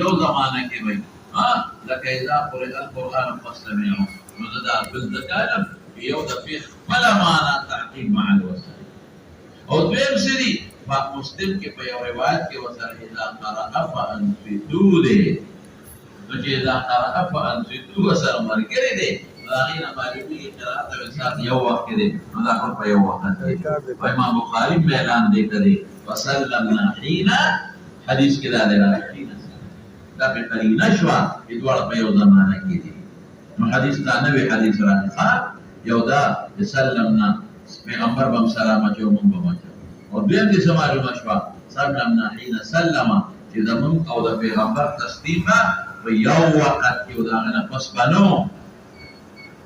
You زمانہ کې وای ها لکه اذا قرئ القرآن فاستمعوا مزدا بالذکالم یو د فقه بل معنا تعقیب مع الوسائل او دویم سری په مسلم کې په یو روایت کې وسره اذا قرأ فانصتوا دې نو چې اذا قرأ فانصتوا وسره مرګري دې راغینا معلومی قرأت او انسان یو وخت دې دا په یو وخت دی امام بخاری اعلان دی کړی وسلمنا حين حدیث کې دا دی دا په قرینه شو چې دواړه په یو زمانه کې دي نو حدیث دا نوې حدیث راځي یو دا سلمنا پیغمبر بم سلام اچو مونږ بم اچو او دویم دې سماجو مشوا سلمنا حين سلم چې زمون او د پیغمبر تسلیم په یو وخت کې دا نه پس بنو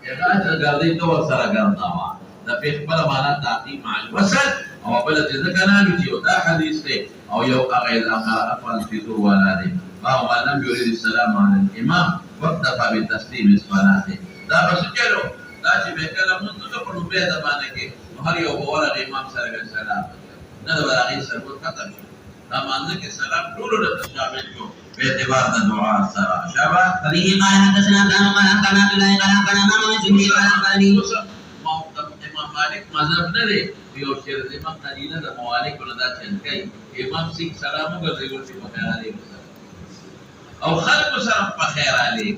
یغه د ګرځي تو سره ګرځاوا د پیغمبر معنا تعقیب مع الوسط او بل چې ځکه نه چې دا حدیث دی او یو هغه د افعال فطور ولا دی او لم يريد السلام على الامام واكتفى بالتسليم الصلاه دا بس چلو دا چې به کله مونږ ته په نوبه ده باندې کې هر یو ورغ امام سره سلام نه دا راغی سره ختم دا باندې کې سلام ټول له شامل شو په اعتبار د دعا سره شابه فبه قال حدثنا كان قال كان عبد الله قال كان امام الجمهور قال قال امام مالک مذهب نه دی یو شعر د امام قلیله د موالک ولدا چن کوي امام سیک سلام وګرځي ورته په خیر علي او خلق سره په خیر علي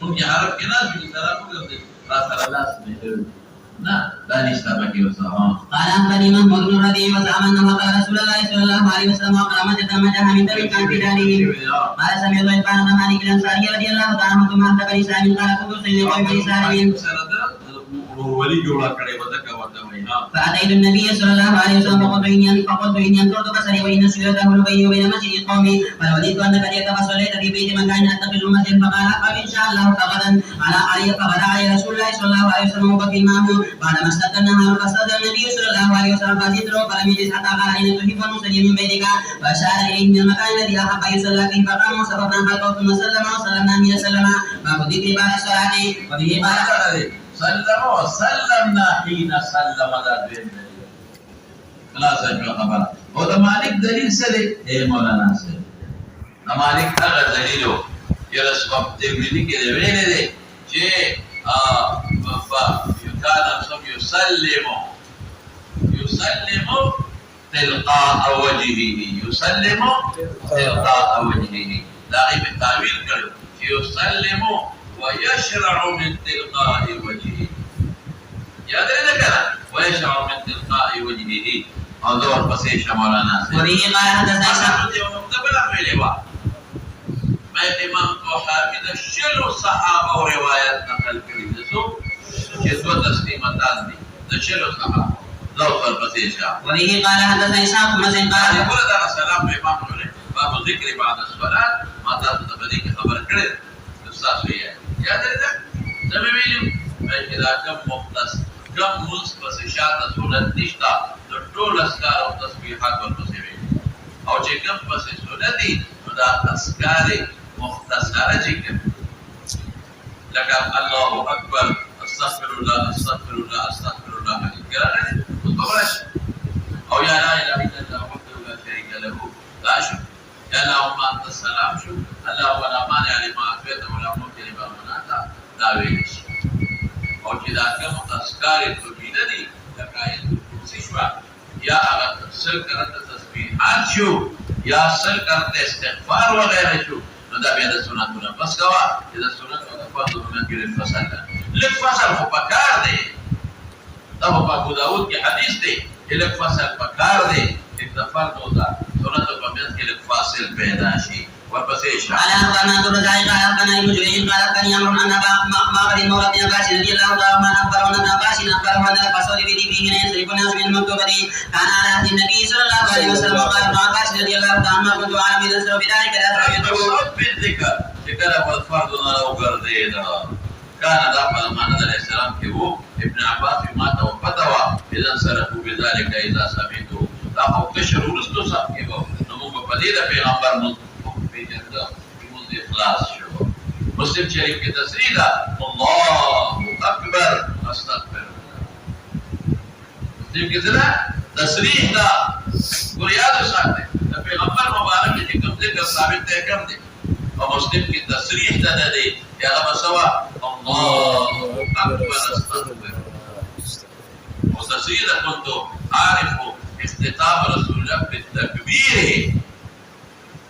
مونږ عرب کې نه چې سلام وګرځي را سره لاس نه دا نشته پکې وسه قال أخبرني محمود بن ربيع وزعم أنه قال رسول الله صلى الله عليه وسلم وقال متى ما جاء من دم كان في داره قال سمعت عثمان بن مالك الأنصاري رضي الله تعالى عنه ثم أخبر بني سالم قال كنت أصلي قوم بني سالم ولي جوړه کړې وته وته وینا فأتيت النبي صلى الله عليه وسلم فقلت إني أنكرت بصري وإن السجود له بيني وبين مسجد قومي فلوددت أنك قد صليت في بيت من كان يتخذ المسجد فقال إن شاء الله فغدا فغدا علي رسول الله صلى الله عليه وسلم وبكي معه بعدما استدى النهار فاستدى النبي صلى الله عليه وسلم فزدته فلم يجلس حتى قال إن تحب أن أصلي من بيتك فأشار إليه من المكان الذي أحب يصلى فيه فقام وصففنا خلفه ثم سلم وسلمنا من سلم باب الذكر بعد الصلاة وبه قال سلمنا حين سلم ذا دين خلاص جو خبره او د مالک دلیل څه دی اے مولانا صاحب د مالک هغه دلیلو چې رسول ترمذی کې دی ویل دی چې کان سم يسلم تلقاء وجهه يسلم تلقاء وجهه دا ای په تعویل کړو چې يسلم ويشرع من تلقاء وجهه یاد لرئ کنه ويشرع من تلقاء وجهه او دور پسې شمولانا وبه قال حدثنا یو مقتبل ویلې وا مې امام طحاوی د شلو صحابه او روایت نقل کړي دسو چې دوه تسلیماتان دي د شلو صحابه دور پسې شه وبه قال حدثنا اسحاق بن زيد قال يقول دا سلام امام له باب ذکر بعد الصلاه ما تاسو ته دې خبر کړې استاد وی یاد لرئ زموږ ویلو چې دا کوم مختص کوم مصطفی شاته سنت نشتا د ټول اسکار او تسبیحات ورپسې وي او چې کوم پسې سنت دي دا اسکار مختصره چې کوم لکه الله اکبر استغفر الله استغفر الله استغفر الله ګرانه او یا لا اله الا الله وحده لا شريك له لا شو یا اللهم انت السلام شو اللهم لا مانع لما اعطيت ولا معطي لما منعت دا ویل شي او چې دا کوم اسکار توحید دي لکه آیت کرسی شو یا هغه سر کرته تسبیحات شو یا سر کرته استغفار وغیرہ شو نو دا بیا د سنتونو بس کوا چې د سنتو د فضل کې الفصل لک فصل خو پکار دی دا په ابو داود کې حدیث دی لک فصل پکار دی د فرض او د سنتو په منځ کې لک فاصل پیدا شي ورپسې شي قال أخبرنا عبد الرزاق قال أخبرنا ابن جريج قال أخبرني عمرو أن معبد مولى بن عباس رضي الله تعالى عنه أخبره أن ابن عباس أخبره أن القصور في ذكره حين ينصرف الناس من المكتوبة كان على عهد النبي صلى الله عليه وسلم وقال ابن عباس رضي الله تعالى عنه كنت أعلم إذا انصرف بذلك لا أتركته بالذكر ذكر والفرض لو قرديد كان داخل محمد عليه السلام كيو ابن عباس ما توفتوا إذا انصرفوا بذلك إذا سمعته لا قشر ورستو صاحب كيو نمو بديده پیغمبر اخلاص شو مسلم شریف کی تصریح دا الله اکبر استغفر مسلم کی تصریح دا ګور یاد وساته د پیغمبر مبارک چې کوم ذکر ثابت ہے کم دے اور مسلم کی تصریح دے دے یا غم سوا اللہ اکبر استغفر وتصير كنت عارف اختتام رسول الله بالتكبير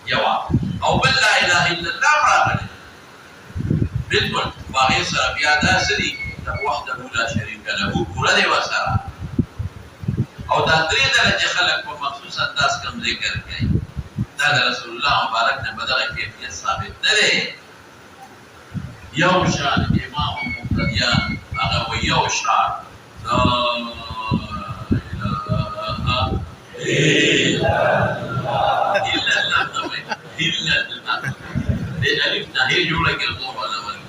جواب او بل لا اله الا الله براغل بالكل باغي سر بیا داسري وحده لا شريك له قرده وسرا او دا درې درجه خلق په مخصوص انداز کم ذکر کوي دا رسول الله مبارک نے بدغه کیفیت ثابت نه یو شان امام مقتدیان هغه یو شان لا إله إلا الله إلا الله ألف نهي جوړه کې الله ولا ولا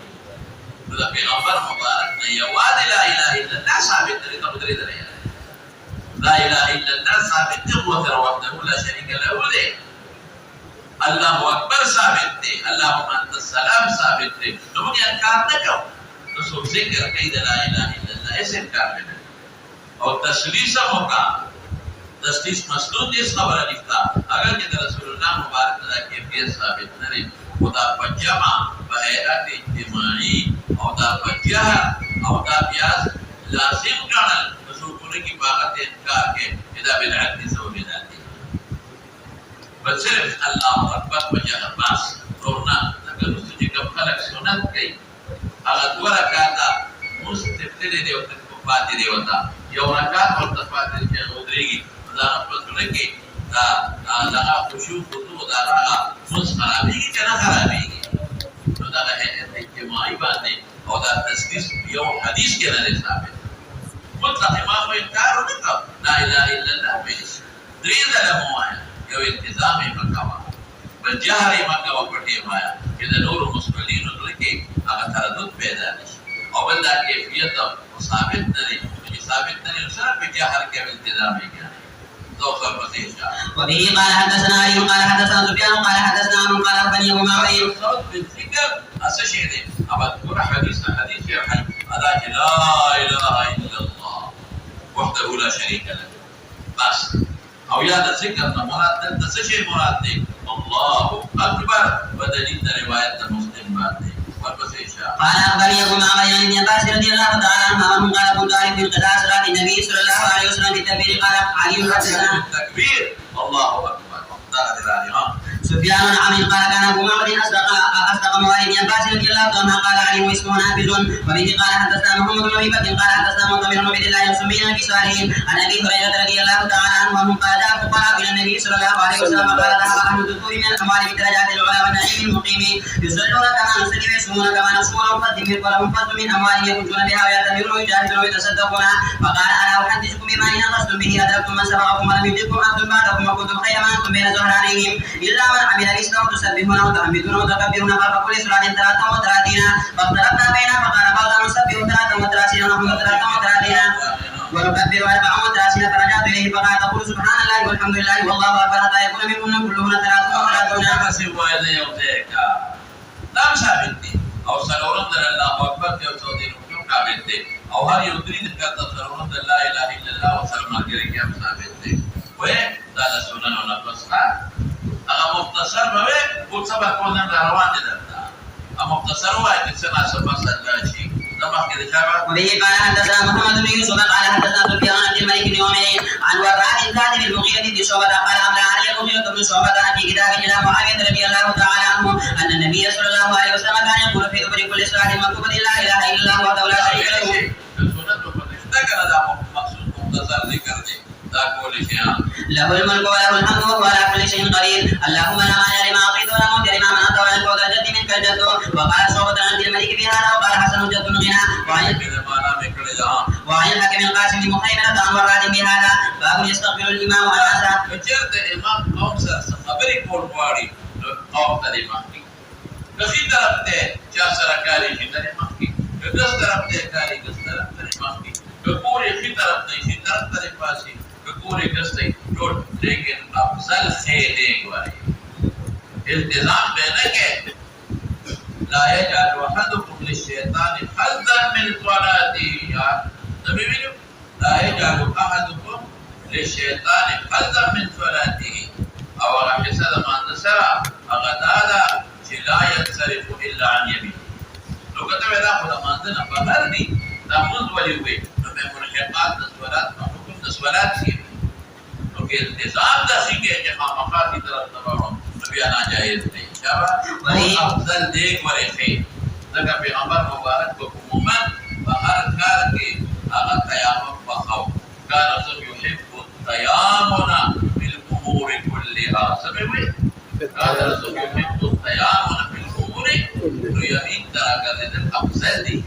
دا پیغمبر مبارک نه یوازې لا إله إلا الله ثابت دی ته درې درې لا إله إلا الله ثابت دی او تر وحده لا شريك له دی الله اکبر ثابت دی اللهم انت السلام ثابت دی نو موږ انکار نه کوو نو ذکر کوي لا إله إلا الله ایسے انکار نه اور تشلیص موقع تشلیص مسنون اس خبر لکھتا اگر کہ رسول اللہ مبارک نے کیفیت ثابت نہ خدا پجما بہیرت اجتماعی اور دا پجہ اور دا بیاس لازم کانل رسول کی باغت انکار کے اذا بدعت کی سو بدعتی بس صرف اللہ اکبر پجہ بس رونا اگر اس کی کم خلق سنت گئی اگر دو رکعتا مستفتر دے وقت کو پاتی دے وتا یو رکعت اور تفاتر کے غدریگی دا پتہ کہ دا لگا خشوع خضوع دا لگا مس خرابی کی کنا خرابی کی تو دا ہے اجتماعی باتیں اور دا تسلیس یو حدیث کے نظر ثابت مطلق امام انکار نہ لا الہ الا اللہ بیس درین علمو آیا یو انتظامی مکوا بل جہری مکوا پٹی مایا کہ دا نور مسئولین لکے اگر تردد پیدا نشی اور بل دا کیفیت ثابت نہ ثابت نہیں سر بجا ہر کے التزام ہے کیا تو سب بتیجا وبه قال حدثنا علي قال حدثنا سفيان قال حدثنا عن قال بني معين صوت بالذكر اسشهد اب اذكر حديث يا حي ادا لا اله الا الله وحده لا شريك له بس او يا ذکر مراد تسشهد مراد دے الله اکبر بدلیل روایت مسلم بات دے قال أخبرني أبو معمر عن ابن عباس رضي الله تعالى عنهما قال كنت أعرف من قضاء صلاة النبي صلى الله عليه وسلم بالتكبير قال علي حدثنا التكبير الله أكبر سفيان عن عمرو قال كان أبو معمر أصدق موالي ابن عباس رضي الله عنهما قال علي واسمه نافذ وبه قال حدثنا محمد بن أبي بكر قال حدثنا معتمر بن عبد الله السمين في صالحين عن أبي هريرة رضي الله تعالى عنه قال جاء فقراء إلى النبي صلى الله عليه وسلم قال ذهب أهل الدثور من الأموال بدرجات العلا والنعيم المقيم يصلون كما نصلي ويصومون كما نصوم ويقدم ولهم فضل من أموالهم يخرجون بها ويعتمرون ويجاهدون ويتصدقون فقال ألا أحدثكم بما إن أخذتم به أدركتم من سبقكم ولم يدركم أحد بعدكم وكنتم خير من أنتم بين ظهرانيهم إلا من عمل الإسلام تسبحون وتحمدون وتكبرون خلف كل صلاة 33 فاختلفنا بيننا فقال بعضهم نسبح 33 ونحمد 33 ونكبر 34 فرجعت إليه فقال تقول سبحان الله والحمد لله والله أكبر حتى يكون منهن كلهن 33 نام ثابت دي او سلورن در الله اکبر کے تو دین کیوں ثابت دي او ہر یو درید کرتا سلورن در لا الہ الا اللہ و سلام کرے کیا ثابت دي وہ دا سنن و نفس اگر مختصر ہوئے وہ سبق کو نہ روان دے درتا اب مختصر ہوا ہے کہ سنا سبق سجا شی نماز کے جواب وبه قال حدثنا محمد بن يوسف قال حدثنا سفيان عن الملك بن عمير عن وراء الكاتب المغيرة بن شعبة قال أمر علي المغيرة بن شعبة في كتاب إلى معاوية رضي الله تعالى عنه أن النبي صلى الله عليه وسلم كان يقول في دبر كل صلاة مكتوبة لا إله إلا الله وحده لا شريك له. سنت کو ذکر ادا مقصود مختصر ذکر دے له الملك وله الحمد وهو على كل شيء قدير. اللهم لا مانع لما اعطيت ولا معطي لما منعت ولا ينفع ذا الجد منك الجد. وقال شعبة عن الملك بهذا وقال حسن جد غنى. وعن الحكم القاسم بن مخيمنة عن وراد بهذا باب يستقبل الامام والناس. وجرد امام قوم خبري کول غواړي قوم ته مخکي کسي طرف ته چا سره کاری شي ته مخکي کس طرف ته کاری کس طرف ته مخکي پورے کی طرف نہیں سی طرف ته پاسي پورے کس ته ټول لیکن افضل سے دیکھ وای التزام بینه کې لا يجعل احدكم للشيطان حظا من صلاته یا نبی ویلو لا يجعل احدكم للشيطان حظا من صلاته او حصہ د مانځ سره هغه دا ده چې لا ينصرف الا عن يمين. نو کته دا خو د مانځ نه بهر دي دا مونږ ولې وي نو به ملحقات د صلات په حکم د صلات شي نو کې التزام د شي کې چې مقامات دي طرف ته وروم نو بیا ناجایز دي شابه افضل دې ورخه ځکه پیغمبر مبارک په عموما په هر کار کې هغه تیامن وخو کار رسول يحب التيامن بالامور كلها سموي کار رسول يحب التيامن بالامور نو یقین درګه دې افضل دي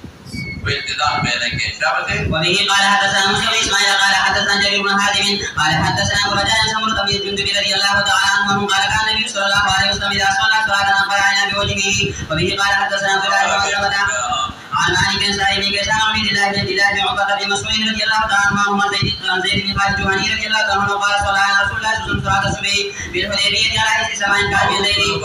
والتزام بينك شابه. وبه قال حدثنا موسى بن اسماعيل قال حدثنا جرير بن حازم قال حدثنا ابو رجاء سمرة بن جندب رضي الله تعالى عنه قال كان النبي صلى الله عليه وسلم اذا صلى صلاه قرأنا بوجهه. وبه قال حدثنا عبد الله بن مسلمة عن مالك بن سعيد بن كيسان عن عبد الله بن عقبة بن مسعود رضي الله تعالى عنه عن زيد بن خالد الجهني رضي الله تعالى عنه قال صلى على رسول الله صلى الله عليه وسلم صلاة الصبح بالحديبية على حس سماء كان من الليل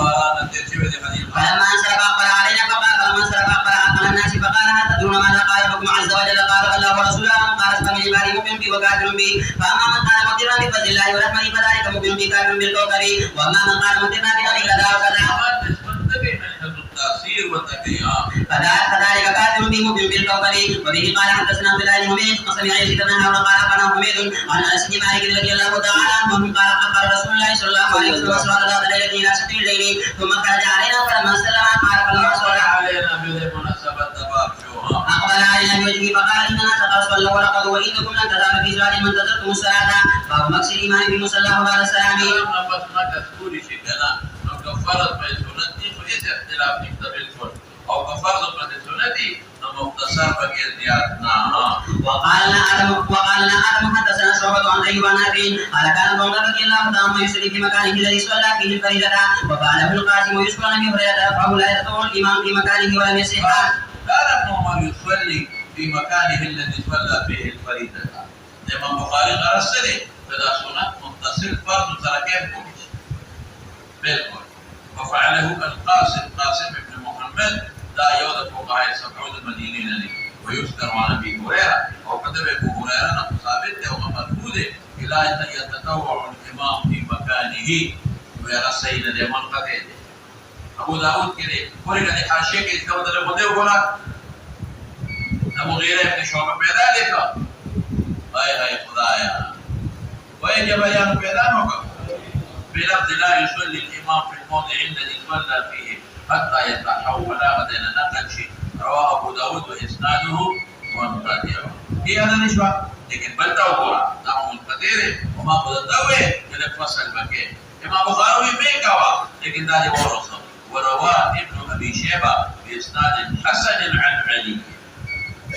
فلما انصرف اقبل علينا فقال فلما انصرف اقبل على الناس فقال هل تدرون ماذا قال ربكم عز وجل؟ قالوا الله ورسوله اعلم. قال فمن عبادي مؤمن بي وكافر بي فاما من قال مقرا بفضل الله ورحمته فذلك مؤمن بي كافر بالكوكب واما من قال مقرا بغير كذا وكذا فذلك كافر به مؤمن بالكوكب. وبه قال حدثنا عبد الله بن حميد قسم يزيد بن هارون قال اخبرنا حميد عن انس بن مالك رضي الله تعالى عنه قال اخبر رسول الله صلى الله عليه وسلم صلاه ذات ليله الى شطر الليل ثم خرج علينا فلما سلم قال فلما صلى علينا بمناسبه باب أقبل علينا بوجهه فقال إن الناس قد صلوا ورقدوا وإنكم لن تزالوا في صلاة ما انتظرتم الصلاة باب مكس الإيمان بمصلى بعد السلام. كفارة سنتي فليس اختلاف في أو كفارة سنتي مختصر بكير زيادنا. وقال لنا آدم حدثنا شعبة عن أيوب عن أبي قال كان ابن عمر رضي الله تعالى عنه يصلي في مكانه الذي صلى فيه الفريضة وقال ابن القاسم ويذكر عن أبي هريرة فهو لا يتطوع الإمام في مكانه ولم يصح. كان ابن عمر يصلي في مكانه الذي صلى فيه الفريضة. الإمام البخاري أرسله فلا سنة متصل فرض تركه بالكل وفعله القاسم بن محمد لا يوجد فقهاء السبعون المدينين لي ويذكر عن ابي هريره وكتب ابو هريره ثابت ومفروض الى ان يتطوع الامام في مكانه ويرى السيد الامام قتيل ابو داود كده ورجع لحاشيه كده كده بده ولا ابو غيره ابن شعبه بذلك هاي خدايا ويجب بيان بيانه بلفظ لا يصلي الامام في الموضع الذي صلى فيه حتى يتحول غدنا نقل شيء رواه ابو داود واسناده منقطع. هي هذا نشوى لكن بل توقع نحو منقطع وما قد توي من فصل مكان امام بخاري بيكوا لكن ذلك ورثه ورواه ابن ابي شيبه باسناد حسن عن علي.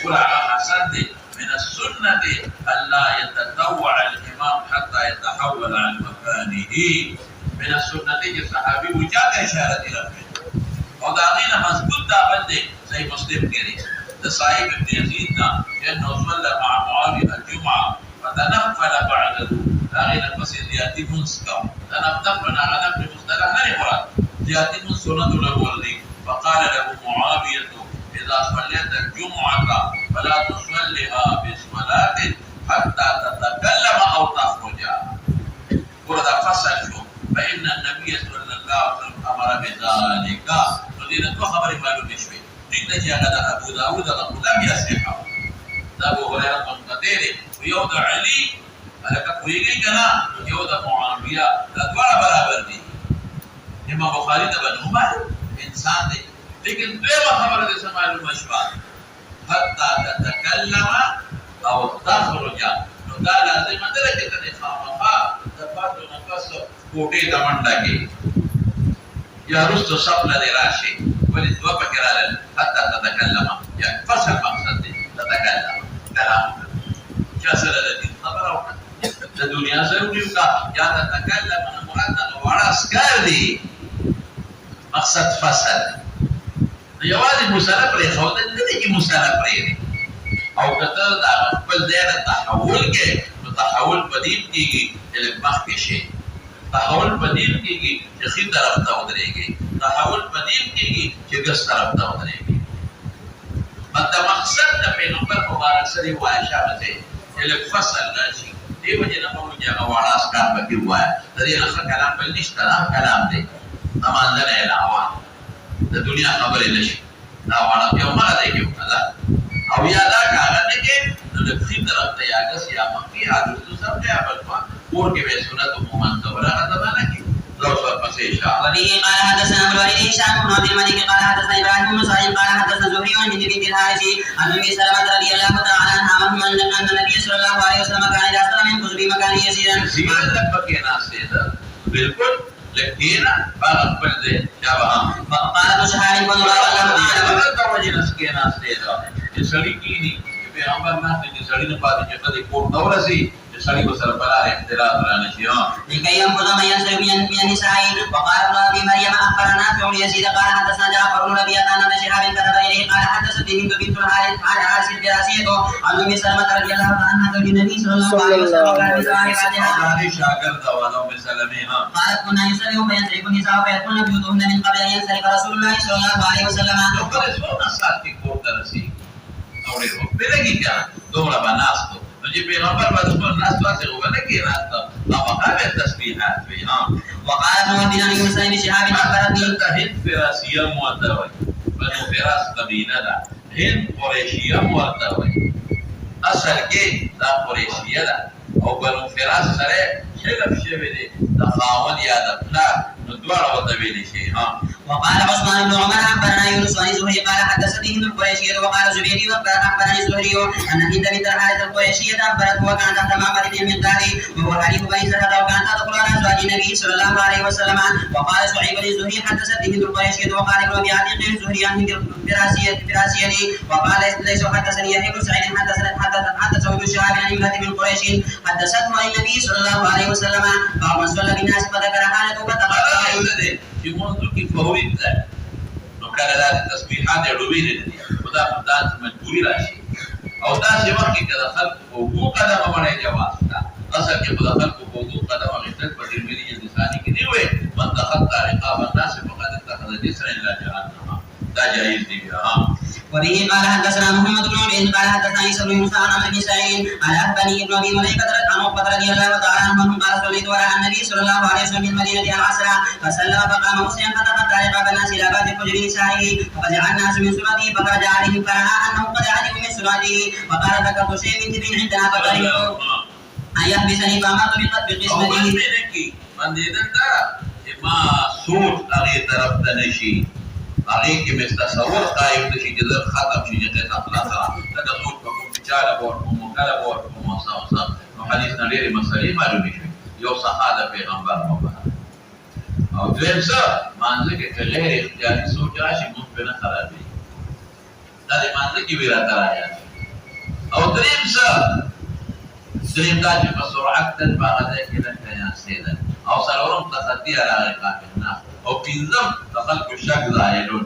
قل على حسن من السنة ألا يتطوع الإمام حتى يتحول عن مكانه. من السنة الصحابي وجاء إشارة إلى وضعنا مضبوط دا بندے زي مسلم كده صاحب ابن يزيد لأنه صلى مع معاوية الجمعة فتنفل بعده لغير المسجد زيادة منسكة تنفل على نفل مصطلح لا يقرأ زيادة منسنة للوردي فقال له معاوية إذا صليت الجمعة فلا تصليها بصلاة حتى تتكلم أو تخرج. ورد فصل شو فإن النبي صلى الله عليه وسلم أمر بذلك. ودينا تو خبر معلوم شوي نتجه على أبو داود لم يصح. أبو هريرة منقطع ويوضع علي على كفويجي كنا يوضع معاوية الأدوار برابر دي. إمام بخاري تبع عمر إنسان دي لكن بما خبر دي سمعلوم شوي حتى تتكلم أو تخرج. دا لازم اندر کې ته خامخا د پاتو نفسو کوټې د منډه کې یا رستو صبر لري راشي ولې دوه فکرال حتی تتکلم یا فصل مقصد دی تتکلم کلام چا سره د دې خبره وکړه د دنیا ضروري کا یا تتکلم مراد د وړا اسکار دی مقصد فصل یوازې مصالح پرې خو د دې کې مصالح پرې او کته دا خپل ځای تحول کې تحول بدیل کیږي چې مخ کې شي تحول بدیل کیږي چې خې طرف ته ودرېږي تحول بدیل کیږي چې ګس طرف ته ودرېږي مطلب مقصد د پیغمبر مبارک سره وایشه ده چې فصل راشي دیو جنا په جگہ واړه اسکار پکې وای درې لکه کلام په نشته کلام دی تمانځنه علاوه د دنیا خبرې نشي دا واړه یو ما دی کې وکړه او یا دا کار نه کې د خپل طرف ته یاګس یا مخکې حدیث سره بیا بلوا اور کې به سنت مومن خبره ده نه کې لو سر پسې شاه وبه قال حدثنا ابو الوليد هشام بن عبد الملك قال حدثنا ابراهيم بن سعيد قال حدثنا زهري عن بنت الحارث عن ام سلمة رضي الله تعالى عنها ان النبي صلى الله عليه وسلم كان اذا استلم ينقص بمكان يسيرا سیرت تک پکې ناشته ده بالکل لکینا باغ خپل دې یا وها فقال ابو شهاب بن الله اعلم دا وجه نسکه ناشته ده چې سړی کینی پیغمبر نه چې سړی نه پاتې چې کله کوم دورسي چې سړی وسره بلار اختلاف را نشي لكي ينقض من ينسلب من النساء وقال ابن ابي مريم اخبرنا فعل يزيد قال حدثنا جعفر بن ربيعه عن ابن شهاب كتب اليه قال حدثتني هند بنت الحارث عن عاصم الدراسيه عن ام سلمة رضي الله عنها زوج النبي صلى الله عليه وسلم قال هذه شاگرد وانا ام سلمة قالت كنا يسلم فينسلب النساء فيدخلن بيوتهن من قبل ان ينسلب رسول الله صلى الله عليه وسلم وقال اسمعنا ساتي كورترسي اوري بلګي کا دومره بناستو چې پیغمبر باندې خپل ناس واسه وګڼه کې راځه او هغه تسبیحات وی وقال ابن ابي مسلم شهاب اخبرني هند فراسيه موتوي بنو فراس قبيله ده هند قريشيه موتوي اصل کې دا قريشيه ده او بنو فراس سره شرف شوی دي د خاون یا د پلار نو دواړه وته ویل شي وقال عثمان بن عمر اخبرنا يونس عن زهري قال حدثني هند القريشيه وقال زبيدي اخبرني زهري ان هند بنت الحارث القريشيه اخبرته وكان تحت معبد بن المقدار وهو حليف بني سلمة وكان تدخل على ازواج النبي صلى الله عليه وسلم وقال شعيب بن زهري حدثتني هند القريشيه وقال ابن ابي عتيق زهري عن هند الفراسيه وقال ليس حدثني يحيى بن سعيد حدثه ابن شهاب عن امراه من قريش حدثته عن النبي صلى الله عليه وسلم قام صلى بالناس فذكر حالته فتقرأ چې منځ کې فوري ده نو کله دا تسبیحات ډوبې دي خدا خدای مجبوری راشي او دا چې وخت کې د خلق او قدمه باندې جواز ده اصل کې خدا خلق او قدمه غیرت په دې ملي انساني کې دی وي من تخطى رقاب الناس فقد اتخذ جسرا الى جهنم دا جائز دي وبه قال حدثنا محمد بن عبيد قال حدثنا عيسى بن موسى عن ابي سعيد عن ابي ابن ابي مليكه عن عقبه رضي الله تعالى عنه قال صليت وراء النبي صلى الله عليه وسلم في المدينه العصر فسلم فقام مسلما فتقطع رقاب الناس الى باب حجر نسائه ففزع الناس من سرته فخرج عليهم فراى انه قد علموا من سرته وقال ذكرت شيء من تبين عندنا فقالوا ان يحبسني فامرت بقسمته ما سوچ هغه طرف ته نشي هغه کې مې تصور قائم نشي چې ختم شي چې خپل سره دا سوچ په کوم چاله ورته مکاله ورته موسا نو حدیث نه لري مسلې معلومه شي یو صحابه پیغمبر مبارک او دویم څه مانځه کې غیر اختیاري سوچ راشي موږ په نه خرابې دا دې مانځه کې ویرا راځي او دریم څه دریم دا چې په سرعت تل باغ ده کې نه کیا سیدا او سرورم تصدی علی قائمنا او پینځم خلق شک ظاهرون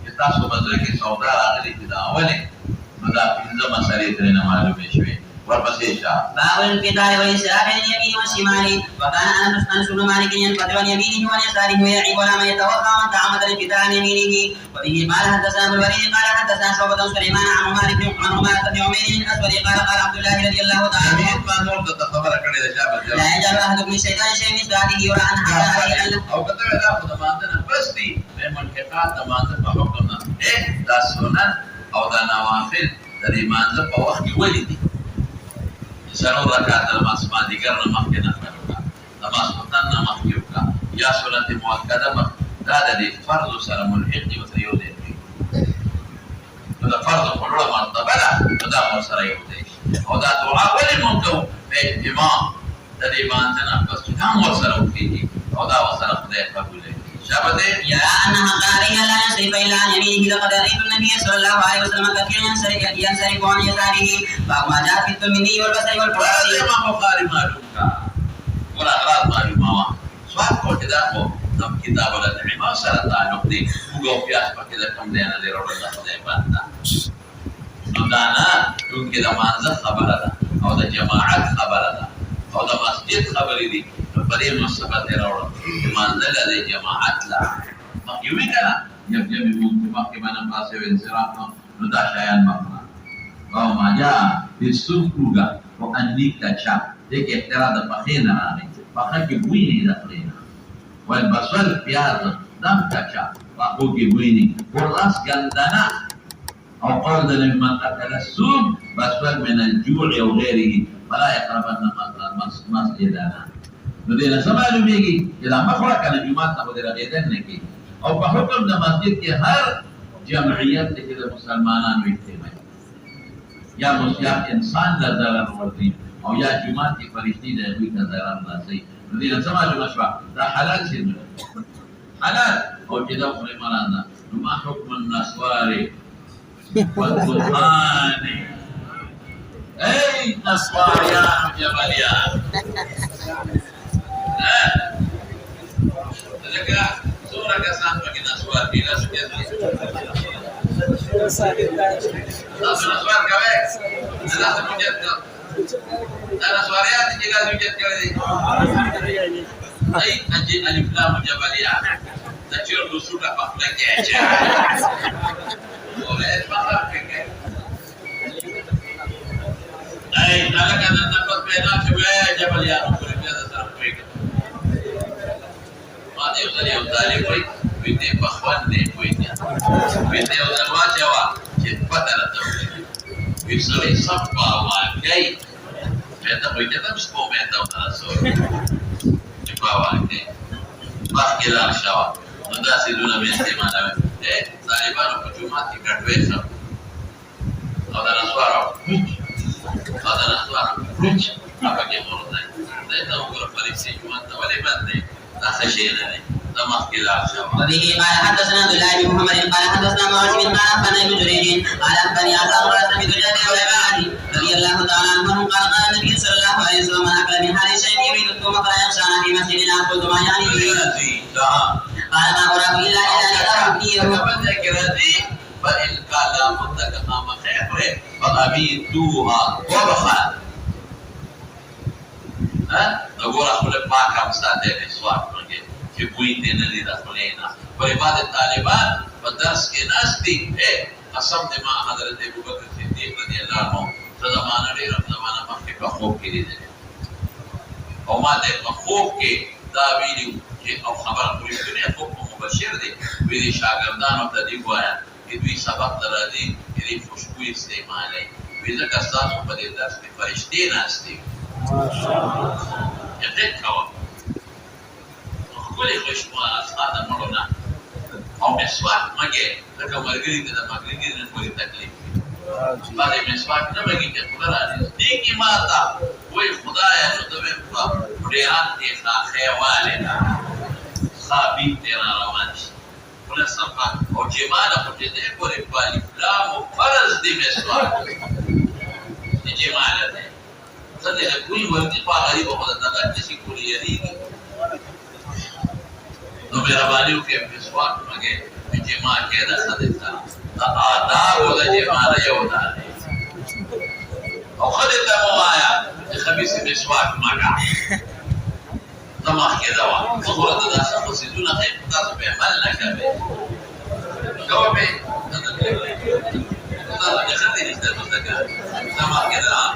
چې تاسو بدر کې سودا راغلي چې دا اوله دا پینځم مسلې درنه معلومه شوي ورپسې شاه باب الانقطاع والانصراف عن اليمين والشمال وكان انس بن مالك ينقطع عن يمينه وعن يساره ويعيب ولا من يتوقع من تعمد الانقطاع عن يمينه وبه قال حدثنا ابو الوليد قال حدثنا شعبة سليمان عن مالك بن عمر بن عمير الاسود قال قال عبد الله رضي الله تعالى عنه لا يجعل احدكم الشيطان شيء من بعده ولا عن حاله او کته دا په مانځنه پستی په منقطاع د مانځه په حکم نه دا سنن او دا نوافل د مانځه په وخت کې ولې دي سرور رکعت نماز مازدیګر نه مخکې نفل وکړه نماز سنت نه مخکې وکړه یا سنت مؤکده دا د فرض سره ملحق دي ورته یو دی دا فرض په لوړه مرتبه ده دا سره یو دی او دا دعا ولې مونږ کوو په اهتمام د دې باندې نه پس هم ورسره وکړي او دا ورسره خدای قبول کړي شابه يا أنها قارئة لا ينصرف إلا عن يمينه لقد رأيت النبي صلى الله عليه وسلم كثيرا ينصرف عن يساره فما جاء في الترمذي والبصري والفراسي ما بخاري معلوم کا ولا غلط معلومه سوال کو کدا کو تم کتاب ولا علم سره تعلق دي وګو پیاس پکې د کوم دی نه لري ورته خدای باندې نو دا نه څنګه د مانزه خبره ده او د جماعت خبره ده او د مسجد خبرې دي په دې مسبت راوړل مانزه د جماعت لا یوې کړه یو ممکن باندې پاسه انصراف نو دا شایان مخه او ما جاء في السوق او انیک تا ديك احترام بخينا راني بخاكي بويني دخلينا والبصل بياض دم كشا بخوكي بويني والراس قندنا أو قول لمن قتل السوم بصل من الجوع وغيره فلا يقربن مسجدنا بدينا سمعوا بيجي إذا ما خلق على جماعة بدينا بيدنكي أو بحكم المسجد كي هر جمعيات كده مسلمانان ويجتمع يا مسيح إنسان لا ضرر ورثي أو يا جماعة فريستي لا يبيك ضرر ناسي بدينا سمعوا مشروع ده حلال سيدنا حلال أو كده في مرانا ما حكم النسواري والدخاني أي نسوار يا جبليان لك صورة كسان بقي نسوار بلا سكيت نسوار كويس أنا سمجد أنا سواريات جيلا سمجد كويس أي أجي ألف لام جبليان تشير بسورة فخلك يا ولد ما فيك أي أنا كذا نقص بينات شوية جبل يا رب كل هذا صار فيك ما تيجي يوم تالي كوي بيتي بخوان دي كوي بيتي يوم واجوا شيء فترة تقول بيسوي صفا واقعي بيتا بيتي تمشي بو بيتا وترسول جبا واقعي باقي لا شوا نداسي دونا بيتي ما نبي طالبان وحجومات يكتبوا هذا نسوار هذا نسوار رج apa yang mau tanya saya tahu kalau polisi cuma tahu ada banding tak sesuai ni sama kita sama وبه قال حدثنا عبد الله بن محمد قال حدثنا معاذ بن قال ابن جريج قال بني عطاء قال سمعت جابر وابي رضي الله تعالى عنهم قال قال النبي صلى الله عليه وسلم من اكل من هذا الشيء يريد الثوم فلا يخشى في مسجدنا قلت ما يعني قال ما أراه إلا إذا فيه فإن قال متكلم خيره فأبيتوها وبخال أقول أقول ما كم سادة نسوان في بويتين اللي دخلينا فريباد الطالبان فدرس كناس دي قسم مع حضرت أبو بكر الصديق رضي الله عنه زمانه غير زمانه ما في خوف كده أو ما ده خوف كي دابيلو أو خبر كل الدنيا خوف مبشر دي ويدي شاگردان وتدي قوايا يدوي سبق درادي يدي خوشبوي استعمالي وإذا كساس وبدي درس في فرشتين أستي يقين كوا كل خوشبوا أصحاب مرونا أو مسواك مجيء لكن مرجري كذا مرجري نقول تكليف بعد مسواك نبغي كذا ديكي ماتا وي خدايا نتبه بديان تيخا خيوالنا خابين تيرا روانش ولا سبا أو جمالا بتدي كوري بالي فلام وفرز دي مسواك جمالا ده سنة كل وقت فاغري بخدا تكاد تسيكولي يريني نبغى بالي وكيف مسواك مجيء بجماع كذا خدتها آدار ولا جمالا يوداني أو خدتها موايا خبيث مسواك مكا تمام كذا وا صورة ده شخص يدون خير تاس بيعملنا كذا جوابي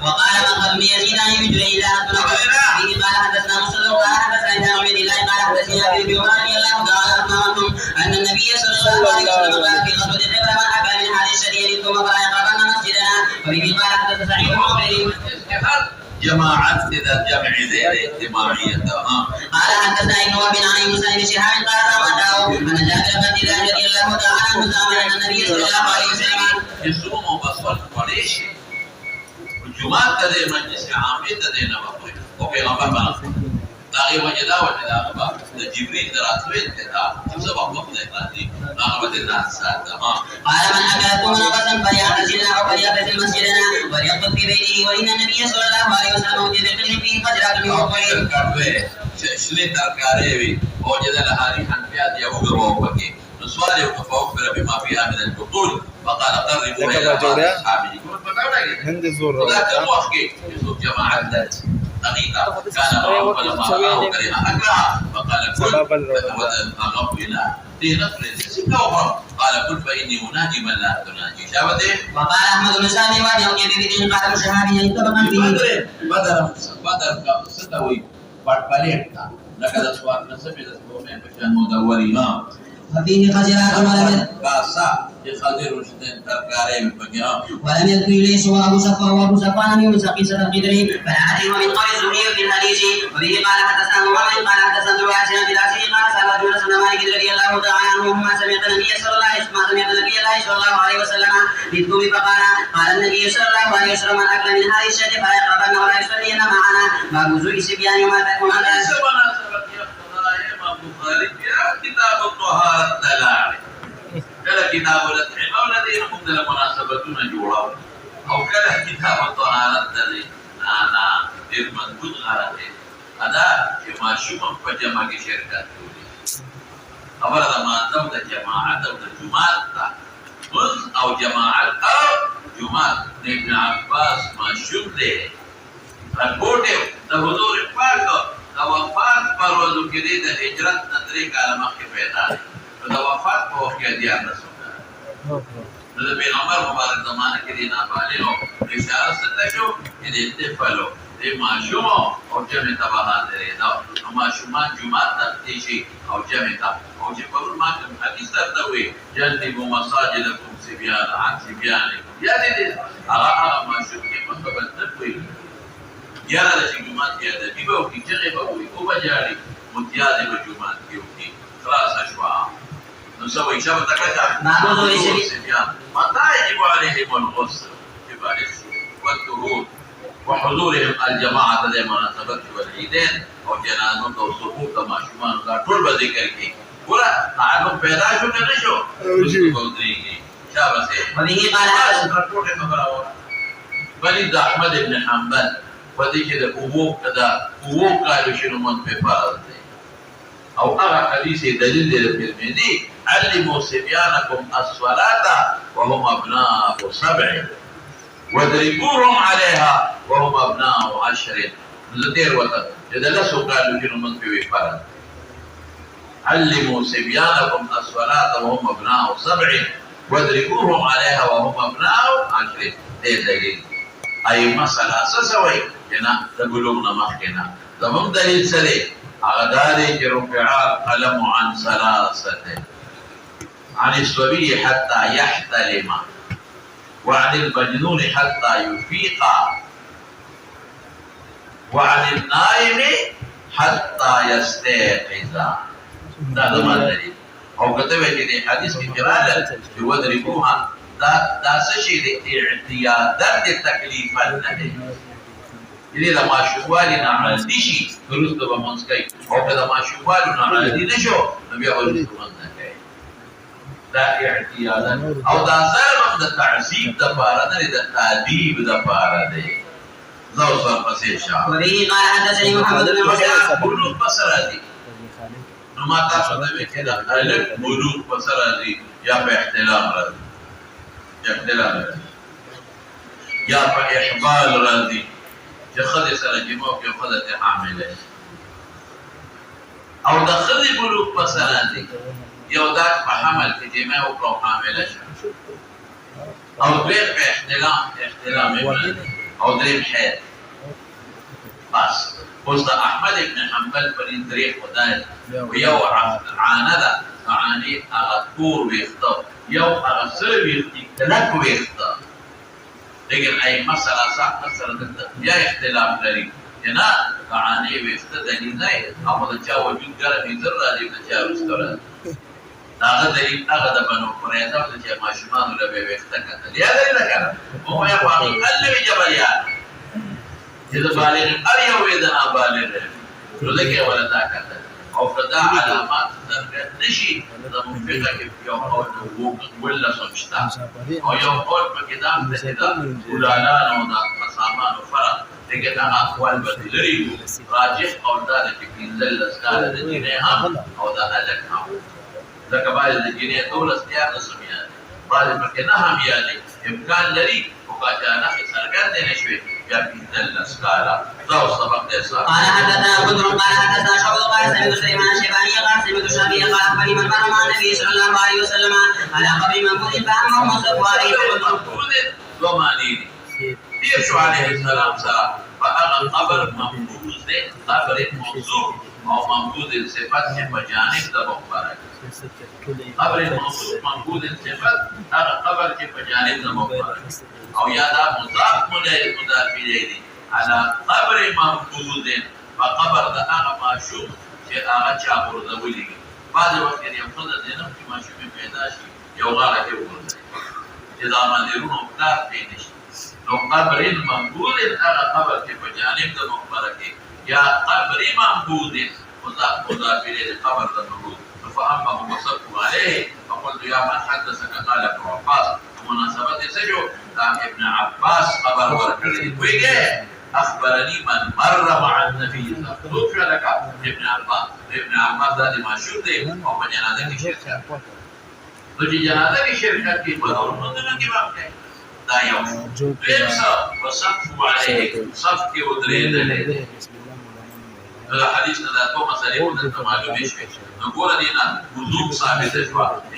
وقال من قبل يزيد عن ابن جريج به قال حدثنا مسلم قال حدثنا عبد الله قال حدثنا ابي رضي الله تعالى عنهم ان النبي صلى الله عليه وسلم قال في غزوه خيبر من اكل من هذه الشريعه ثم فلا يقربن مسجدنا وبه قال حدثنا سعيد بن عمرو جماعة إذا جمع ذي اجتماعية قال حدثنا ابن وهب عن موسى بن شهاب قال رمضان ان جابر بن عبد الله رضي الله تعالى عنه زعم ان النبي صلى الله عليه وسلم يصوم بصوت قريش الجمعة تدي مجلس عامي تدي نبقي وفي غمبا تاغي وجدا وجدا جبريل دراسوين كذا سبب وقت هذه نغمة الناس قال من أكلتم نقصا فليعتزلنا أو فليعتزل مسجدنا وليقبض في بيته وإن النبي صلى الله عليه وسلم وجد القلب فيه فجرات من وقوله شلي تركاريوي وجد لهذه حنفيات يوغر ووكي نسوالي وكفوكر بما فيها من البطول فقال قربوا إلى بعض أصحابه هند الزور وذاك موحكي يسوف جماعة حقيقة كان معه فلما رآه كره أكلها فقال كل فأغض إلى دي نفر سكوهم قال كل فإني أناجي من لا تناجي شابته وقال أحمد بن سعد وأبي أوجه بن قال مشهابي يتبقى فيه بدر ستوي باليتا لقد أصوات نسبي لسبومين بشان مدورينا وفيه خزرات كاسا يخذر رشدين تركاري بفقها ولم يذكر إليه سوى أبو صفوان من يونس قصة القدري فلا أدري ومن قول الزهري في الحديث وبه قال حدثنا محمد قال حدثنا الواسع بن العسير قال سألت يونس بن مالك رضي الله تعالى عنه ما سمعت النبي صلى الله عليه وسلم بالكوم فقال قال النبي صلى الله عليه وسلم من أكل من هذه الشجرة فلا يقربن ولا يصلين معنا باب وضوء الصبيان وما كتاب الطهارة الدلالة كلا كتاب الأطعمة والذين هم لمناسبتون جوړاو او کله کتاب الطهارة الذي انا ډېر مضبوط غواړي ادا چې ماشوم په جمع کې شرکت کوي خبره ده ماده د جماعت او د جماعت او جماعت او جماعت ابن عباس ماشوم دی رپورټ د حضور پاک د وفات پر ورځ کې د هجرت د 3 کال مخکې پیدا دی د وفات په وخت کې دی رسول الله د پیغمبر مبارک زمانه کې دی نابالغ اشاره ستاسو شو چې د اتفالو د ماشوم او جمع تبعات لري دا ماشومان جمعه د شي او جمع تا او چې په ما کوم حدیث درته وي جنبوا مساجدكم صبيان عن صبيانكم یا دې هغه ماشوم کې مطلب نه کوي یاره د جمعه کې د بیبو کې چې به وي او بجاري متیاده په جمعه کې وي خلاص شوا نسوي شبه تكتا متى يجب عليهم الغسل والطهور وحضورهم الجماعة لمناسبة والعيدين او جنازة او سقوط ما شمان دا ټول به ذکر کی ګوره تعلق پیدا شو کنه شو شابه سي وبه قال ټول خبره و بل احمد بن حنبل ودي كده وو قالوا شنو من په فرض او هغه حدیث دلیل دی په دې علموا صبيانكم الصلاة وهم ابناء 7 واضربوهم عليها وهم ابناء 10 لدير وطن اذا لا قالوا شنو من في فرض علموا صبيانكم الصلاة وهم ابناء 7 واضربوهم عليها وهم ابناء 10 دې دلیل اي مسألة اساسوي کنا د ګلوغ مخکنا زموږ دلیل سره هغه داري چې رفع القلم عن 3 عن الصبي حتى يحتلم وعن المجنون حتى يفيق وعن النائم حتى يستيقظ دا دلیل او کته وی چې حدیث کې راغلی چې ودربوها دا څه شي د اعتیادات تکلیفا نه دي دې د ماشوالي نه عادي شي ورسته به مونږ کوي او که د ماشوالي نه عادي نشو نو بیا ورسته مونږ نه کوي دا اعتیادات او دا ظلم د تعذيب د پاره نه د تادیب د پاره دی زو سر پسې شاه وبه قال حدثني محمد بن مسعود بلوغ بصرادي نو ما تاسو ته وی کړه الف بلوغ بصرادي یا په احتلام راځي یا په احبال راځي چې خدای سره جمع کې خدای حامله او د خدای بلوغ په سره دي یو دا په حمل کې جمع او په حامله او دوی په احتلام او درې حید بس اوس د احمد ابن حنبل په طریق خدای یو عانده عانی هغه کور ویخته یو هغه سره ویخته کلک ویخته لیکن ای مسئله صح مسئله بیا اختلاف لري نه عانی ویخته دلیل نه هغه د چا وجود ګرمي زر راځي د چا رستوران هغه دلیل هغه د بنو قریظه د چا ماشومان له ویخته کتل یا دلیل کړه او یا واقعي قلبي جبلیان چې د بالغ ار یو ودنا بالغ نو لکه ولدا کتل او فدا علامات څرګند نشي د منفقه کې یو قول ولا سمشتا او یو قول په کتاب د ولالان او د مسامان فرق دغه د اقوال بدلري راجح قول دا چې کینزل اسکار د جنې هم او د الک هم ځکه باید د جنې ټول استیار سمیا باید په کې نه هم یالي امکان لري او کا نه څرګند نشوي يا في الاسكالا ذو سبق يسار. قال حدثنا بدر قال حدثنا شعبة قال سمعت سليمان الشيباني قال سمعت الشافعي قال أخبرني من مر مع النبي صلى الله عليه وسلم على قبر منبوذ فأما مصطفى عليه منبوذ ومانين يرجع عليه السلام سلام فأنا قبر منبوذ قبر موضوع أو منبوذ صفات بجانب ده مقبرة قبر منبوذ صفات هذا قبر بجانب ده مقبرة أو يدا مضاف مضاف إليه على قبر منبوذ فقبر ده أغا معشوق شيء أغا شابر ده ولي بعد وقت يفضل زينب في معشوق بيداشي يوغالة يوغل إذا ما ديرون أبتار بينش لو قبر منبوذ أغا قبر بجانب ده مقبرة يا قبر منبوذ مضاف إليه قبر ده منبوذ فأما هم صدقوا عليه فقلت يا من حدثك قال ابن عباس ومناسبة سجو قال ابن عباس خبر ورقل ويجي أخبرني من مر مع النبي صلى الله عليه وسلم لك ابن عباس هذه ما شرطه أو من جنازة شركة تجي جنازة شركة كي بدور مدن كي بابك دا يوم بيبسا وصفوا عليه صفك ودريد له هذا حديث ذاته مسألة ودن معلوم إيش نقول دينا وضوء ثابت شوا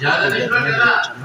جنازة شوا كنا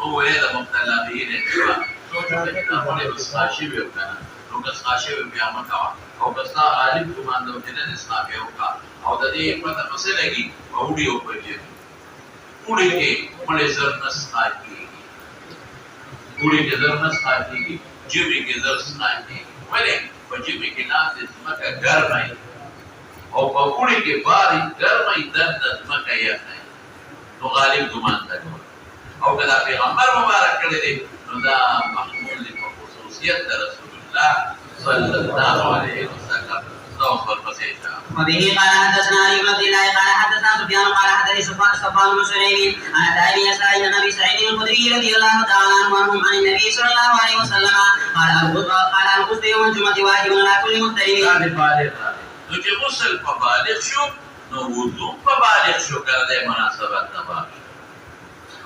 هو هذا مبتلى به الانتباه سوچو کہ ہمارے بساشی بھی ہوتا ہے لوگ بساشی بھی بیان کا او بسا عالم کو مان دو کہ اس کا بھی ہوگا او ددی پتہ مسئلہ کی اوڈیو پر یہ پوری کے بڑے زرنس کی پوری کے زرنس کی جیوی کے زرنس کی بڑے جیوی کے نام سے مکہ گھر میں او پوری کے باری گھر میں دند مکہ یہ ہے تو غالب گمان تھا او کدا پیغمبر مبارک کړی دی نو دا محمول دی په خصوصیت د رسول الله صلی الله علیه وسلم نو فرمایي وبه قال حدثنا علي بن عبد الله قال حدثنا سفيان قال حدثني صفوان بن سليم عن ابي سعيد النبي سعيد الخدري رضي الله تعالى عنه عن النبي صلى الله عليه وسلم قال الغسل يوم الجمعه واجب على كل محترم نو چې غسل په بالغ شو نو وضو په بالغ شو ګرځي مناسبت ده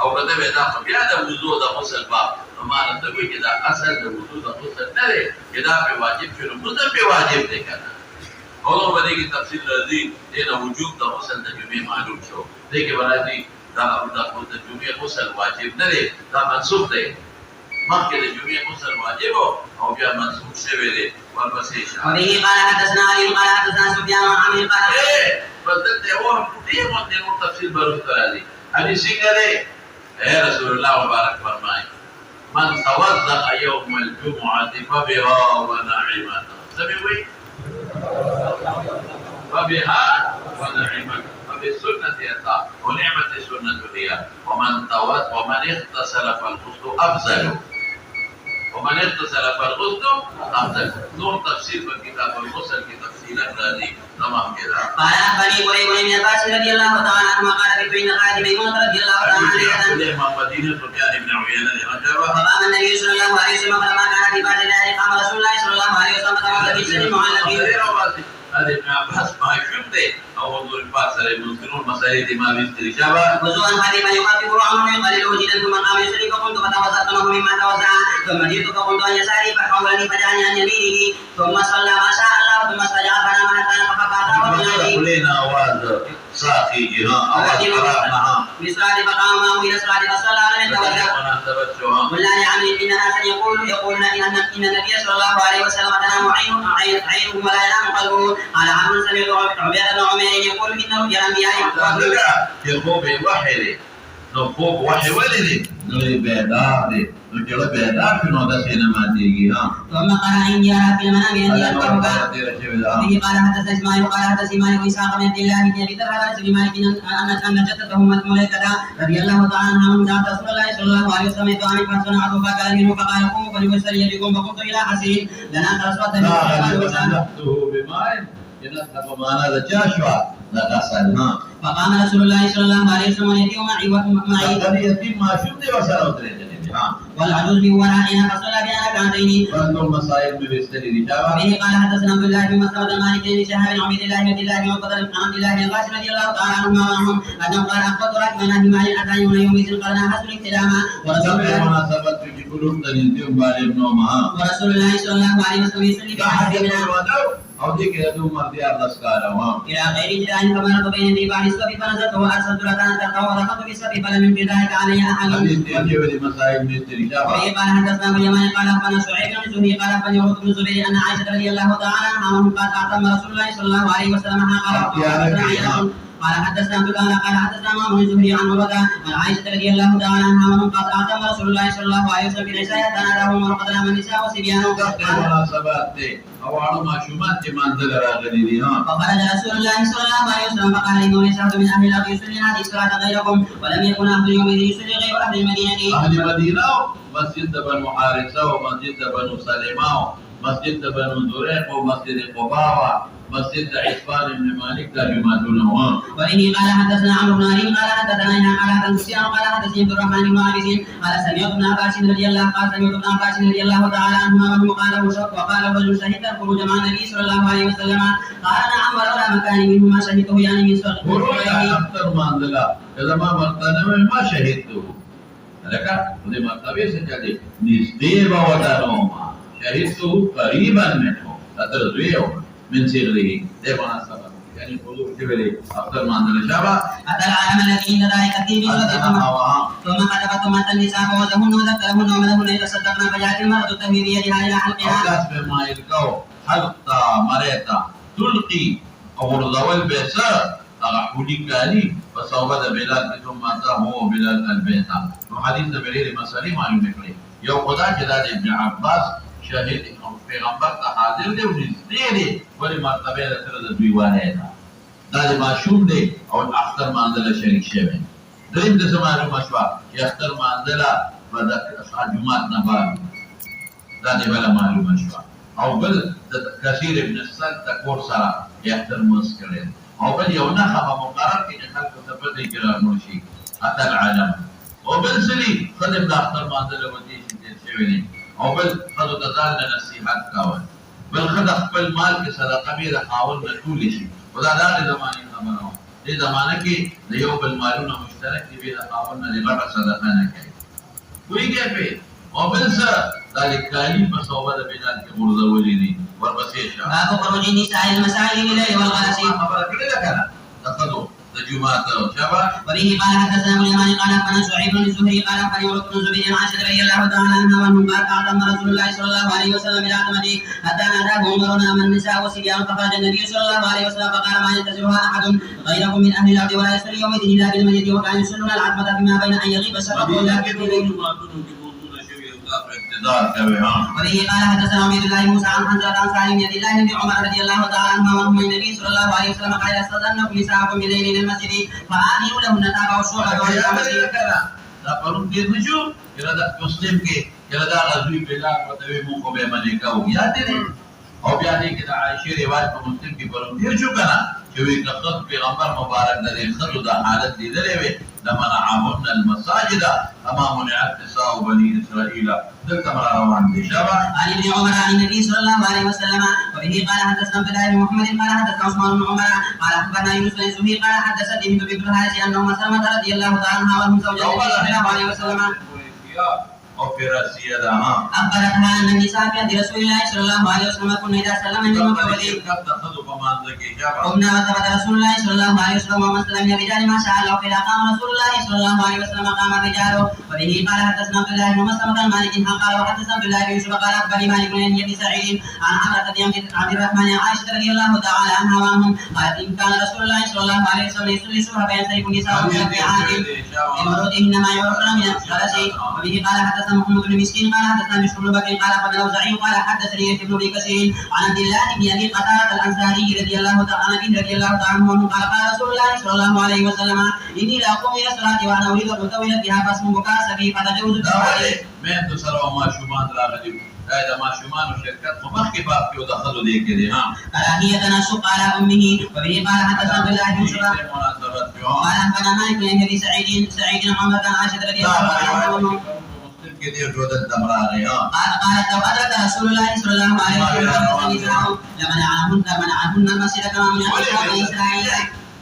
او کته ودا بیا د وضو د غسل باب امانه ته وی چې دا اصل د وضو د غسل نه دی چې دا په واجب شنو مزه په واجب دی کنه او نو باندې کی تفصیل راځي د وجوب د غسل د جمعې معلوم شو دغه ورادي دا د جمعې غسل واجب نه دی دا منسوخ دی مخکې د جمعې غسل واجب او بیا منسوخ شوی دی ورپسې شه وبه قال حدثنا علي قال حدثنا سفيان عن عمرو قال بدلته هو دې مونږ تفصیل برو راځي حدیث څنګه يا رسول الله مبارك فرمائے من توضأ يوم الجمعة فبها ونعمت سمعوا فبها ونعمت فبالسنة يتا ونعمة السنة هي ومن اغتسل فالغسل أفضل ومن اغتسل فالغسل أفضل نور تفسير في كتاب الغسل في تفصيل الرازي تمام كده قال أخبرني قريب بن عباس رضي الله تعالى عنهما قال بين خالد ميمونة رضي الله تعالى عنها الإمام مدينة سفيان بن عيينة رجبه فقام النبي صلى الله عليه وسلم فلما كان في بعد ذلك قام رسول الله صلى الله عليه وسلم فتوضأ في سن معلقين هذا ابن عباس ما شفته أو حضور الباس عليه المسلمون مسائل ما بيستري شابه وزوان خادما يخفف عنه يقلل وجدا ثم قام يصلي فقمت فتوضأت معه مما توضأ ثم جئت فقمت عن يساري فحولني فجعلني عن يمينه ثم صلى ما شاء الله ثم استجاب فنام حتى نفخ فأتاه لنا آواز ساقي جها آواز قرأناها بصلاة فقام معه إلى الصلاة فصلى ولم يتوضأ قلنا لعمرو إن ناسا يقولون إن النبي صلى الله عليه وسلم تنام عينه ولا ينام قلبه قال عمرو سمعت عبيد بن عمير يقول إنه رؤيا الأنبياء يقول بالوحي نو فوق وحي ولدي نو بيدار دي نو جلو بيدار في نو دسينا ما تيجي ها ثم قال إن يرى في المنام أني أذبحك به قال حدثنا إسماعيل قال حدثني مالك وإسحاق بن عبد الله بن أبي طلحة عن سليمان أن جدته أم مليكة رضي الله تعالى عنها من دعت رسول الله صلى الله عليه وسلم يدعى فصنعت فقال منه فقال قوموا فليسري بكم فقمت إلى حسين لنا أصوات نحته بماء ينسب معنا ذا لغسلنا فقام رسول الله صلى الله عليه وسلم يتيم معي يتيم ما شفت وسلوت والعجوز من ورائنا فصلى بنا ركعتين. وانتم مصائب بستري رجالا. وبه قال حدثنا عبد الله بن مسعود مالك بن شهاب بن عبيد الله بن الله بن عبد الله بن القاسم رضي الله تعالى عنهما وعنهم انه قال اخبرت راكبا عن مال الاتى يوم يوم قال حسن الاحتلام ورسول الله صلى الله عليه وسلم يصلي في حديثنا او دي كده دو مرضي الله سكارا الى غير جدال فمرض بين يدي بعد السبب فنزلت وارسلت ركعه تلقى وركضت في السبب فلم يمكن ذلك علي احد. حديث يجي مسائل مستري وبه قال حدثنا ابو اليمان قال اخبرنا شعيب بن زهري قال اخبرني عروه بن زبير ان عائشه رضي الله تعالى عنها قد اعتم رسول الله صلى الله عليه وسلم قال حدثنا عبد الله قال حدثنا امام الزهري عن عروه عن عائشه رضي الله تعالى عنها قد اعتم رسول الله صلى الله عليه وسلم بالعشاء تناداهم وقد نام النساء وصبيان مناسبات او ما شومات منزل راغلي دي فخرج رسول الله صلى الله عليه وسلم فقال انه ليس احد من اهل الارض يصلي هذه الصلاه غيركم ولم يكن احد يومئذ يصلي غير اهل المدينه. اهل المدينه مسجد بنو حارثه ومسجد بنو سليمان مسجد بنو زريق ومسجد قباوه مسجد عثمان بن مالك لا يماتونه. وإني قال حدثنا عمرو بن علي قال حدثنا قال حدثنا سفيان قال حدثني عبد الرحمن بن عابس قال سمعت ابن عباس رضي الله تعالى عنهما وهو قال وقال الرجل شهد الخروج مع النبي صلى الله عليه وسلم قال نعم ولولا مكان منه ما شهدته يعني من خروج اكثر ما انزلا اذا ما مرتنا ما شهدته لك ودي مرتبه سجدي نسبه ودانوما شهدته قريبا منه اترضيه من صغره ده مناسبة يعني حضور كبير أفضل ما عندنا شابه أتى العالم الذي إن ذلك كثير ثم كتبت مات النساء فوزهن وذكرهن وملهن إذا صدقنا فجاءت المرأة تهوي بيدها إلى حلقها أو بما يلقوا حلقة مريتا تلقي أو رضوال بيسا أغحولي كالي فصوبة بلاد ثم هو بلاد البيتا وحديث بليل مسالي ما يمكن يو قدا جداد ابن عباس شاهد پیغمبر ته حاضر دی او نږدې دی ولې مرتبه د سره د دوی وانه ده دا د ماشوم دی او اختر مانځله شریک شوی دریم د معلومه شوه چې اختر مانځله به د جومات نه بعد دا د بله معلومه شوه او بل د کثیر ابن سعد د کور سره اختر مونځ کړی او بل یو نښه به مقرر کړي چې خلکو ته پته یې رانور شي اتى العالم او بل سړي خدم د اختر مانځله ودې چې تېر شوی دی او بل خدو تزال نصیحت کول بل خد خپل مال کې صدقه به د خاون نه ټول شي خدا دا د زمانه خبره و دې زمانه کې د یو بل مالونه مشترک دي به د خاون نه لږه صدقه نه کوي ویږي په او بل سره د کالی په صوبه د بلاد کې ورزولې دي ورپسې شه باب خروج النساء المساجد بالليل والغلس خبره کړې ده کنه تاسو د جمعه شبا وبه قال حدثنا ابو اليمان قال اخبرنا شعيب بن الزهري قال اخبرني عروه بن زبير عن عائشه رضي الله تعالى عنها وانهم قال اعتم رسول الله صلى الله عليه وسلم الى عتمته حتى ناداه عمر نام النساء والصبيان فخرج النبي صلى الله عليه وسلم فقال ما ينتظرها احد غيركم من اهل الارض ولا يصلي يومئذ الا بالمسجد وكانوا يصلون العتمه فيما بين ان يغيب الشفق ولا وبه قال حدثنا عبيد الله موسى عن حنظله عن سالم بن الله بن عمر رضي الله تعالى عنهما وعنهما النبي صلى الله عليه وسلم قال استاذنكم نساءكم بالليل الى المسجد فآمنوا لهن تابعوا الشعب والمسجد دا پرون تیر نشو کله دا مسلم کې کله دا غزوی بلال متوي مو کو به باندې کاو یاد دي او بیا دې کې د عائشه روایت په مسلم کې پرون تیر شو کنه چې وی کخت پیغمبر مبارک د خلو د حالت لیدلې وي لمنعهن المساجد امام منعت نساء بني اسرائيل ذكر روان دي شبا عن ابن عمر عن النبي صلى الله عليه وسلم وبه قال حدثنا عبد الله بن محمد قال حدثنا عثمان بن عمر قال اخبرنا يونس بن زهير قال حدثني ابن بن الحارث انه سلمة رضي الله تعالى عنها وهم زوجة النبي صلى الله عليه وسلم او فراسيه ده اخبرتها ان النساء في رسول الله صلى الله عليه وسلم كن اذا سلم من مكه تاخذوا فمانځه کې جابر قمنا وثبت رسول الله صلى الله عليه وسلم ومسلم من الرجال ما شاء الله فإذا قام رسول الله صلى الله عليه وسلم قام الرجال. وبه قال حدثنا عبد الله بن مسلم عن مالك قال وحدثنا عبد الله بن يوسف قال أخبرني مالك بن أبي سعيد عن عمرة بن عبد الرحمن عن عائشة رضي الله تعالى عنها وعنهم قالت إن كان رسول الله صلى الله عليه وسلم يصلي الصبح فينصرف نساء من البيعات لمرودهن ما يعرفن من الغلس. وبه قال حدثنا محمد بن مسكين قال حدثنا بشر بن بكر قال قال الأوزاعي قال حدثني ابن ابي كثير عن عبد الله بن ابي قتادة الانصاري رضي الله تعالى عنه قال قال رسول الله صلى الله عليه وسلم اني لا اقوم الى الصلاه وانا اريد ان اطول بها فاسم بكاء سبي فتجوز دا مې د سره ما شومان راغلي دا ما شومان شرکت مخکې باب کې دخلوا دي کې ها كراهية ان اشق على امه. وبه قال حدثنا عبد الله بن شباب قال حدثنا مالك بن ابي سعيد محمد عن عائشة رضي الله عنها کې دې جوړه دمرانه ها قالت لو أدرك رسول الله صلى الله عليه وسلم لمنعهن المسجد كما منع بني إسرائيل.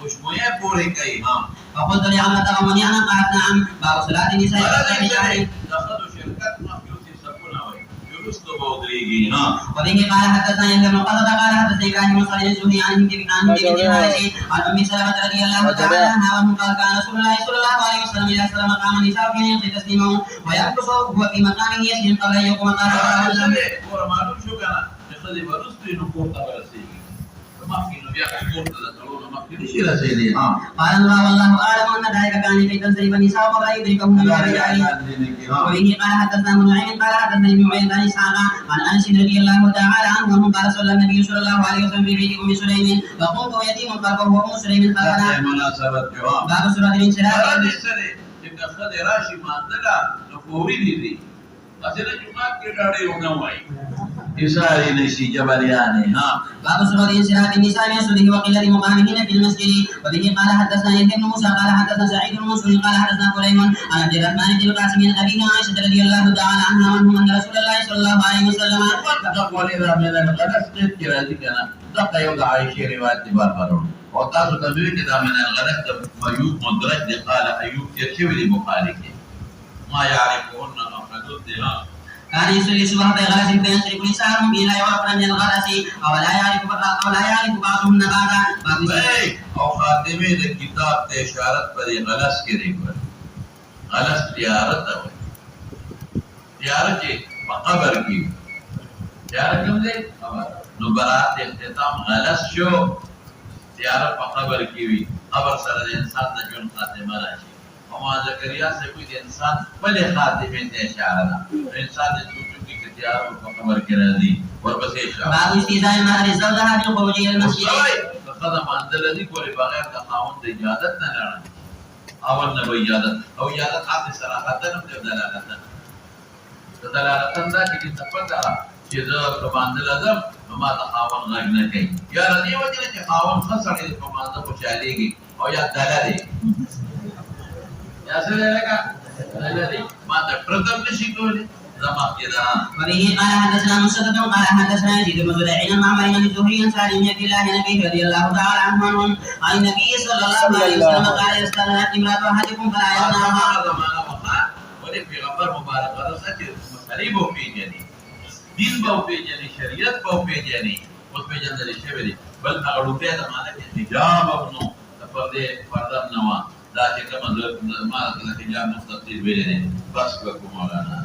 خوشبوئیں پوری کئی ہاں فقلت لعمرة ومنعنا قالت نعم باب صلاة النساء دخلوا شرکت مخیوصی سکون ہوئی یرستو بودریگی ہاں. وبه قال حدثنا يحيى بن قتادة قال حدثنا إبراهيم بن صالح الزهري عن بن حارث عن أم سلمة رضي الله تعالى عنها وعنه قال كان رسول الله صلى الله عليه وسلم إذا سلم قام النساء في يقضي تسليمه ويمكث هو في مكانه يسلم قبل أن يقوم قال اور معلوم شو کنا خدي ورستو نو کوتا ورسیږي مخکې نو بیا کوتا د ټولو مخکې نشي رسېدي ها. قال والله أعلم أن ذلك كان لكي تنصرف النساء قبل أن يدركهن من الرجال. وبه قال حدثنا ابن نعيم قال حدثنا ابن عبيد عن إسحاق عن أنس رضي الله تعالى عنه أنه قال صلى النبي صلى الله عليه وسلم في بيت أم سليم فقمت ويتيم خلفه وأم سليم خلفنا باب سورة الانشراح. خدي راشي ماندلا نو فوري دي اصله جمعه کې ډاډه ونه وای اساري نشي جبرياني ها. باب سورة انشراح النساء من سوره وقلة مقامهن في المسجد. وبه قال حدثنا يحيى بن موسى قال حدثنا سعيد بن منصور قال حدثنا فليم عن عبد الرحمن بن القاسم عن أبيه عائشة رضي الله تعالى عنها وعنهم أن رسول الله صلى الله عليه وسلم تقول إذا من الغلس قد كرا ذكرنا دقا يوضع عائشة رواية باربرون وقالوا تبويك إذا من الغلس أيوب مدرج قال أيوب يرشوي لبخارك ما يعرفون أحمدون دها كان يصلي الصبح بغلس فينصرف نساءهم به لا يعرفن من الغلس أو لا يعرف بعضهن بعضا. او خاتمه د کتاب ته اشارت پر غلس کې دی غلس زیارت ده زیارت په قبر کې زیارت کوم دی نو برات اختتام غلس شو زیارت په قبر کې وي قبر سره د انسان د ژوند خاتمه راشي. وما زكريا سيكون انسان بل خاتمه ته اشاره ده انسان د څوک کې تیار په قبر کې راځي ورپسې اشاره باب استئذان المرأة زوجها بالخروج إلى المسجد. قدم عندل دي کولی بغیر د خاوند د اجازت نه لري اول نه اجازت او اجازت حق صراحت نه د دلالت دا چې تفضل چې زه په باندې لازم ما د خاوند غږ نه کوي یا ردی وجه چې خاوند خسرې په باندې خوشاليږي او یا دلالت یا سره لکه دلالت ما د پرتم نشي کولی وبه قال حدثنا مسدد قال حدثنا يزيد بن زريع عن معمر بن الزهري عن سعد بن عبد الله النبي رضي الله تعالى عنهم عن النبي صلى الله عليه وسلم قال استأذنت امرأة أحدكم فلا يمنعها. ولې پیغمبر مبارک ورسره مسلې به پیژني دین به پیژني شریعت به پیژني اوس پیژندل شوی دی بل هغه روپیا د معنی کې حجاب او نو پردې پردم نو دا چې کوم ما د حجاب مستقل ویلې بس کوم مولانا